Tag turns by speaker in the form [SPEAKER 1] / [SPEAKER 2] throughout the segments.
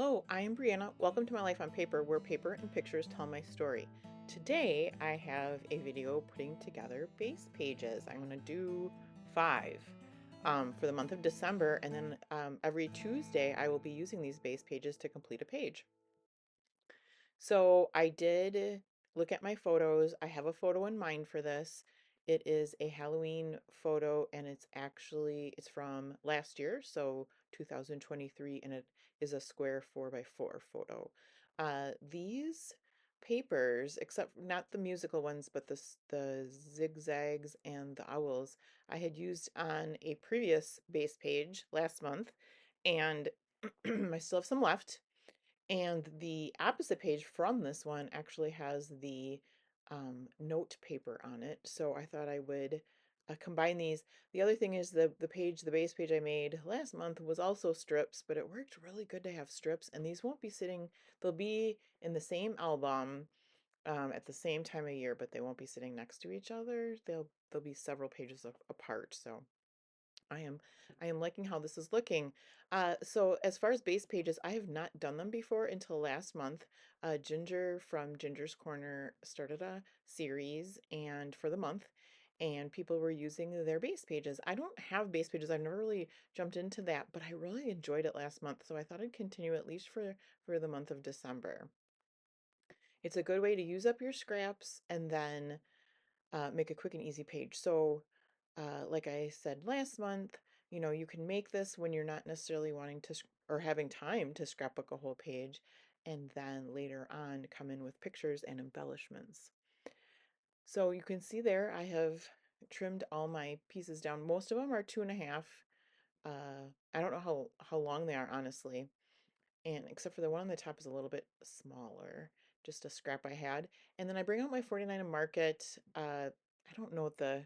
[SPEAKER 1] Hello, I am Brianna. Welcome to My Life on Paper, where paper and pictures tell my story. Today I have a video putting together base pages. I'm going to do 5 for the month of December, and then every Tuesday I will be using these base pages to complete a page. So I did look at my photos. I have a photo in mind for this. It is a Halloween photo and it's from last year, so 2023, and it is a square 4x4 photo. These papers, except not the musical ones, but the zigzags and the owls, I had used on a previous base page last month, and I still have some left. And the opposite page from this one actually has the note paper on it. So I thought I would combine these. The other thing is the base page I made last month was also strips, but it worked really good to have strips. And these won't be sitting, they'll be in the same album at the same time of year, but they won't be sitting next to each other. They'll be several pages apart. So I am I am liking how this is looking. So as far as base pages, I have not done them before until last month. Ginger from Ginger's Corner started a series and for the month, and people were using their base pages. I don't have base pages. I've never really jumped into that, but I really enjoyed it last month, so I thought I'd continue at least for the month of December. It's a good way to use up your scraps and then make a quick and easy page. So, like I said last month, you can make this when you're not necessarily wanting to or having time to scrapbook a whole page, and then later on come in with pictures and embellishments. So you can see there I have trimmed all my pieces down. Most of them are 2.5. I don't know how long they are, honestly, and except for the one on the top is a little bit smaller, just a scrap I had. And then I bring out my 49 and mark it. I don't know what the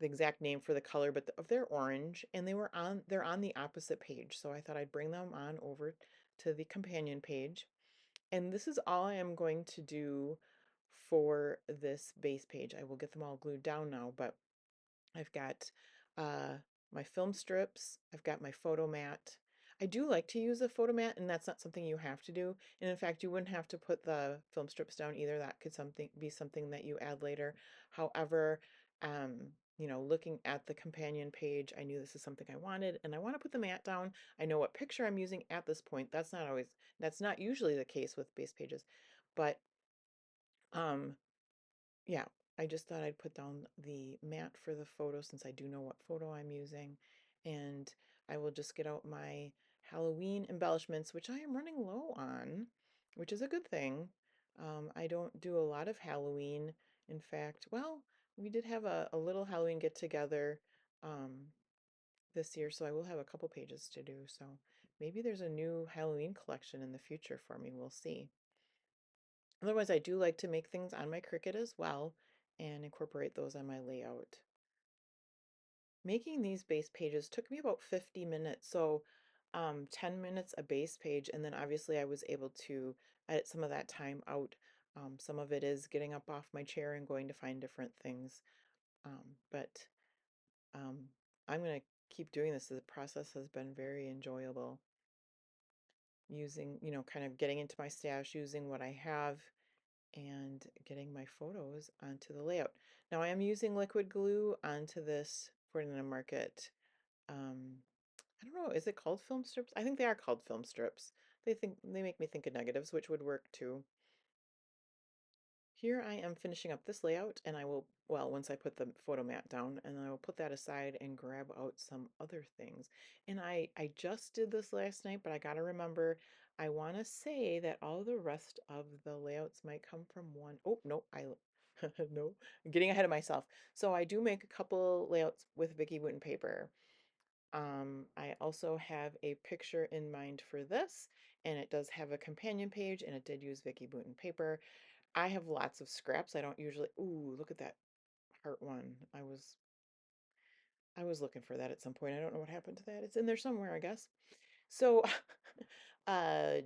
[SPEAKER 1] exact name for the color, but they're orange, and they're on the opposite page. So I thought I'd bring them on over to the companion page. And this is all I am going to do for this base page. I will get them all glued down now, but I've got uh, my film strips. I've got my photo mat. I do like to use a photo mat, and that's not something you have to do. And in fact, you wouldn't have to put the film strips down either. That could be something that you add later. However, um, looking at the companion page, I knew this is something I wanted, and I want to put the mat down. I know what picture I'm using at this point. That's not usually the case with base pages, but um, yeah, I just thought I'd put down the mat for the photo since I do know what photo I'm using. And I will just get out my Halloween embellishments, which I am running low on, which is a good thing. I don't do a lot of Halloween. In fact, well, we did have a little Halloween get together this year, so I will have a couple pages to do. So maybe there's a new Halloween collection in the future for me. We'll see. Otherwise, I do like to make things on my Cricut as well and incorporate those on my layout. Making these base pages took me about 50 minutes, so 10 minutes a base page, and then obviously I was able to edit some of that time out. Some of it is getting up off my chair and going to find different things, but um, I'm going to keep doing this. The process has been very enjoyable using, kind of getting into my stash, using what I have and getting my photos onto the layout. Now I am using liquid glue onto this Fortnite Market. Um, I don't know, is it called film strips? I think they are called film strips. They make me think of negatives, which would work too. Here I am finishing up this layout, and I will, well, once I put the photo mat down, and I will put that aside and grab out some other things. And I just did this last night, but I gotta remember, I want to say that all the rest of the layouts might come from one. Oh, no, no, I'm getting ahead of myself. So I do make a couple layouts with Vicky Wooten paper. I also have a picture in mind for this, and it does have a companion page, and it did use Vicky Wooten paper. I have lots of scraps. I don't usually, ooh, look at that heart one. I was looking for that at some point. I don't know what happened to that. It's in there somewhere, I guess. So, I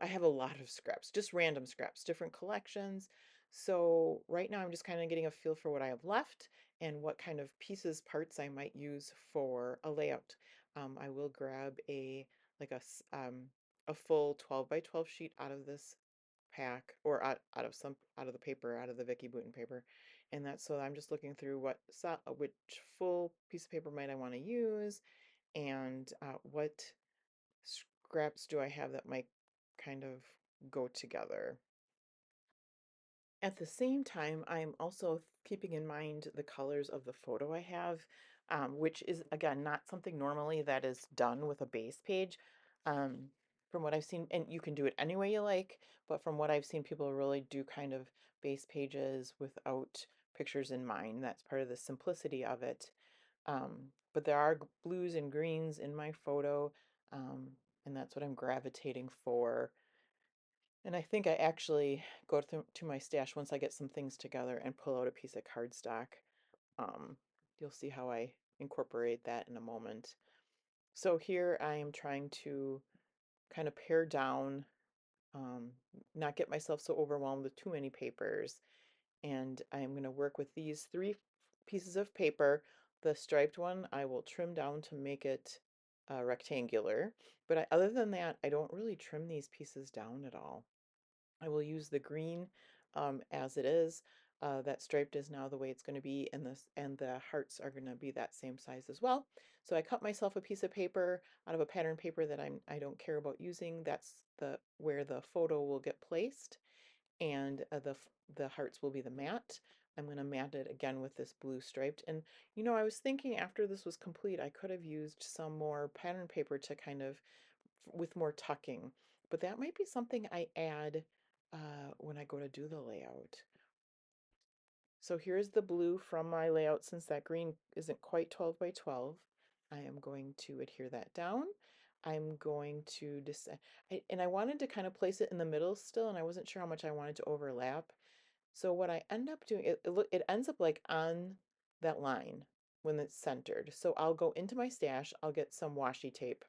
[SPEAKER 1] have a lot of scraps, just random scraps, different collections. So right now I'm just kind of getting a feel for what I have left and what kind of pieces, parts I might use for a layout. I will grab like a full 12 by 12 sheet out of this pack, or out of the paper, out of the Vicky Bouton paper. And that's, so I'm just looking through which full piece of paper might I want to use, and what scraps do I have that might kind of go together. At the same time, I'm also keeping in mind the colors of the photo I have, which is, again, not something normally that is done with a base page. Um, from what I've seen, and you can do it any way you like, but from what I've seen, people really do kind of base pages without pictures in mind. That's part of the simplicity of it. But there are blues and greens in my photo, um, and that's what I'm gravitating for. And I think I actually go to my stash once I get some things together and pull out a piece of cardstock. Um, you'll see how I incorporate that in a moment. So here I am trying to kind of pare down, um, not get myself so overwhelmed with too many papers. And I'm going to work with these three pieces of paper. The striped one I will trim down to make it rectangular. But other than that, I don't really trim these pieces down at all. I will use the green as it is. That striped is now the way it's going to be, and the hearts are going to be that same size as well. So I cut myself a piece of paper out of a pattern paper that I don't care about using. That's the where the photo will get placed, and the hearts will be the mat. I'm going to mat it again with this blue striped. And I was thinking after this was complete, I could have used some more pattern paper to kind of with more tucking, but that might be something I add when I go to do the layout. So here's the blue from my layout. Since that green isn't quite 12 by 12, I am going to adhere that down. I'm going to decide, and I wanted to kind of place it in the middle still, and I wasn't sure how much I wanted to overlap. So what I end up doing, it ends up like on that line when it's centered. So I'll go into my stash, I'll get some washi tape,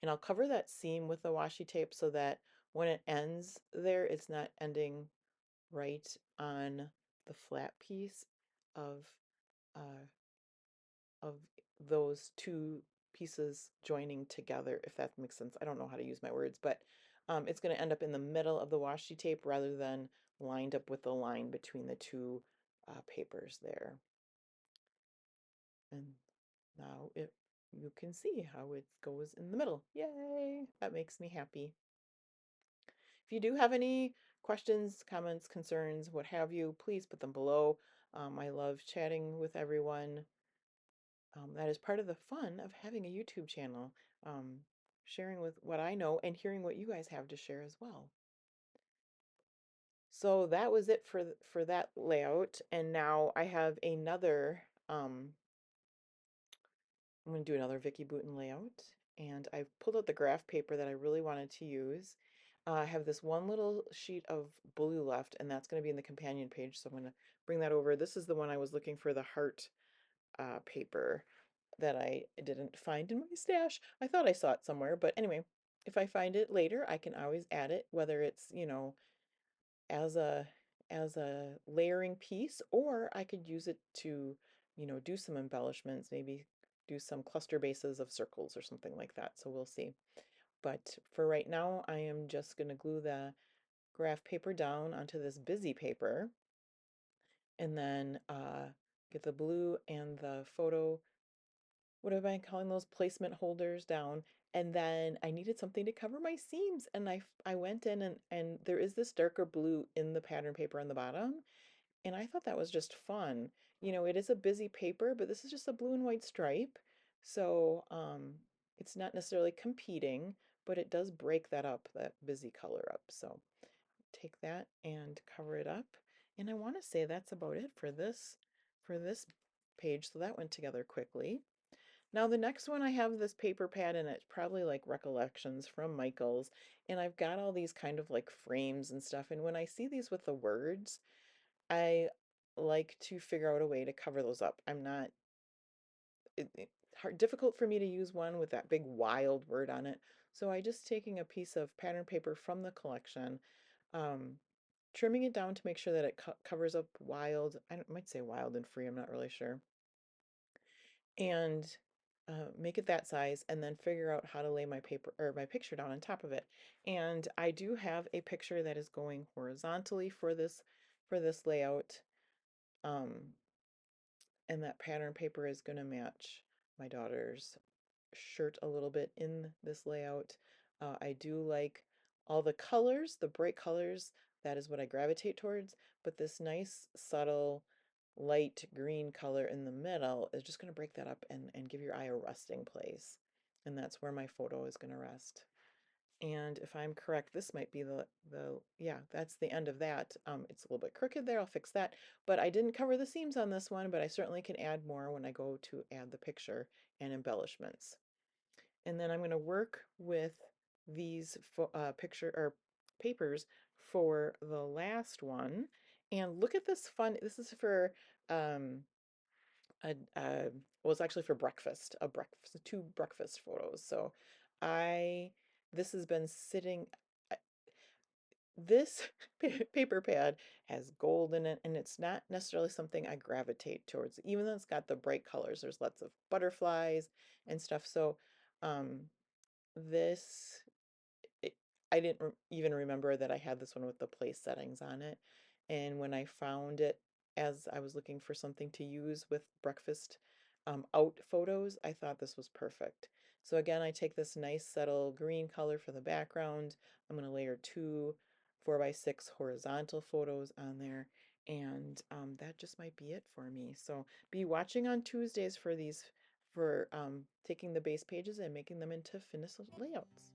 [SPEAKER 1] and I'll cover that seam with the washi tape so that when it ends there, it's not ending right on the flat piece of uh, of those two pieces joining together, if that makes sense. I don't know how to use my words, but it's going to end up in the middle of the washi tape rather than lined up with the line between the two papers there. And now you can see how it goes in the middle. Yay! That makes me happy. If you do have any questions, comments, concerns, what have you, please put them below. I love chatting with everyone. That is part of the fun of having a YouTube channel, sharing with what I know and hearing what you guys have to share as well. So that was it for that layout. And now I have another, I'm going to do another Vicky Bouton layout. And I've pulled out the graph paper that I really wanted to use. I have this one little sheet of blue left, and that's going to be in the companion page. So I'm going to bring that over. This is the one I was looking for, the heart paper that I didn't find in my stash. I thought I saw it somewhere, but anyway, if I find it later, I can always add it, whether it's, as a layering piece, or I could use it to, do some embellishments, maybe do some cluster bases of circles or something like that. So we'll see. But for right now, I am just going to glue the graph paper down onto this busy paper, and then get the blue and the photo, what am I calling those, placement holders down. And then I needed something to cover my seams, and I went in, and there is this darker blue in the pattern paper on the bottom, and I thought that was just fun. It is a busy paper, but this is just a blue and white stripe. So it's not necessarily competing, but it does break that busy color up. So take that and cover it up. And I want to say that's about it for this page. So that went together quickly. Now the next one, I have this paper pad, and it's probably like Recollections from Michael's, and I've got all these kind of like frames and stuff, and when I see these with the words, I like to figure out a way to cover those up. I'm not difficult for me to use one with that big wild word on it. So I just taking a piece of pattern paper from the collection, um, trimming it down to make sure that it covers up wild. I might say wild and free, I'm not really sure. And make it that size, and then figure out how to lay my paper or my picture down on top of it. And I do have a picture that is going horizontally for this layout. Um, and that pattern paper is going to match my daughter's shirt a little bit in this layout. I do like all the colors, the bright colors. That is what I gravitate towards. But this nice, subtle, light green color in the middle is just going to break that up and give your eye a resting place. And that's where my photo is going to rest. And if I'm correct, this might be yeah, that's the end of that. It's a little bit crooked there, I'll fix that. But I didn't cover the seams on this one, but I certainly can add more when I go to add the picture and embellishments. And then I'm going to work with these picture or papers for the last one. And look at this fun, this is for well, it's actually for breakfast, a breakfast, two breakfast photos. So I, this has been sitting, this paper pad has gold in it, and it's not necessarily something I gravitate towards, even though it's got the bright colors. There's lots of butterflies and stuff. So um, this it, I didn't even remember that I had this one with the place settings on it. And when I found it as I was looking for something to use with breakfast out photos, I thought this was perfect. So again, I take this nice subtle green color for the background. I'm going to layer two 4x6 horizontal photos on there. And that just might be it for me. So be watching on Tuesdays for these, for taking the base pages and making them into finished layouts.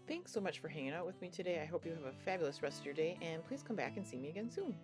[SPEAKER 1] Thanks so much for hanging out with me today. I hope you have a fabulous rest of your day, and please come back and see me again soon.